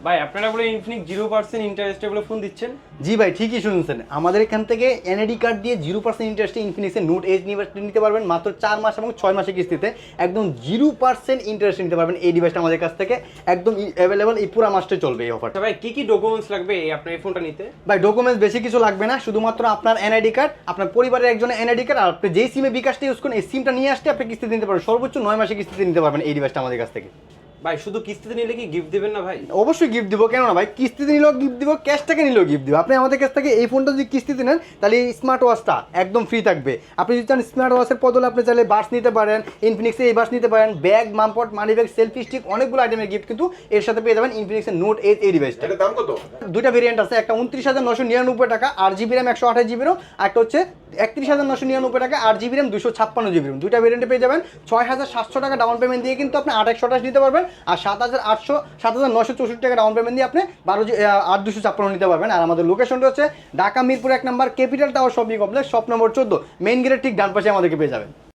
ভাই আপনারা বলে ইনফিনিক্স 0% ইন্টারেস্টে বলে ফোন দিচ্ছেন? জি ভাই, ঠিকই শুনছেন। আমাদের এখান থেকে এনআইডি কার্ড দিয়ে 0% ইন্টারেস্টে ইনফিনিক্সের নোট এইচ নিতে পারবেন মাত্র 4 মাস এবং 6 মাসের কিস্তিতে। একদম 0% ইন্টারেস্টে নিতে পারবেন এই ডিভাইসটা আমাদের কাছ থেকে। একদম অ্যাভেলেবল, এই পুরো মাসটা চলবে এই অফারটা। আচ্ছা ভাই, কি ডকুমেন্টস লাগবে আপনার এই ফোনটা নিতে? ভাই ডকুমেন্টস বেশি কিছু লাগবে না, শুধুমাত্র আপনার এনআইডি কার্ড, আপনার পরিবারের একজনের এনআইডি কার্ড, আর আপনি যেই সিমে বিকাশটা ইউজ করেন এই সিমটা নিয়ে আসতে আপনি কিস্তিতে নিতে পারবেন। সর্বোচ্চ 9 মাসে কিস্তিতে নিতে পারবেন এই ডিভাইসটা আমাদের কাছ থেকে। ভাই শুধু কিস্তিতে নিলে কি গিফট দিবেন না ভাই? অবশ্যই গিফট দিব, কেন না ভাই। কিস্তিতে নিলেও গিফট দিব, ক্যাশ টাকা নিলেও গিফট দিব। আপনি আমাদের কাছ থেকে এই ফোনটা যদি কিস্তিতে নেন তাহলে এই স্মার্ট ওয়াচটা একদম ফ্রি থাকবে। আপনি যদি চান স্মার্ট ওয়াচের বদলে আপনি চাইলে বাস নিতে পারেন, ইনফিনিক্সের এই বাস নিতে পারেন, ব্যাগ, মামপট, মানি ব্যাগ, সেলফি স্টিক, অনেকগুলো আইটেমের গিফট কিন্তু এর সাথে পেয়ে যাবেন ইনফিনিক্সের নোট এইচ এই ডিভাইসটা। এটার দাম কত? দুইটা ভেরিয়েন্ট আছে, একটা 29,999 টাকা 8GB RAM 128GB ROM, আর একটা হচ্ছে 31,999 টাকা 8GB RAM 256GB ROM। দুইটা ভেরিয়েন্টে পেয়ে যাবেন 6,700 টাকা ডাউন পেমেন্ট দিয়ে কিন্তু আপনি 2828 নিতে পারবেন, আর 7,964 টাকা ডাউন পেমেন্ট দিয়ে আপনি 8,256 নিতে পারবেন। আর আমাদের লোকেশনটা হচ্ছে Dhaka Mirpur 1 number capital tower shopping complex, shop number 14, main গেটের ঠিক ডান পাশে আমাদেরকে পেয়ে যাবেন।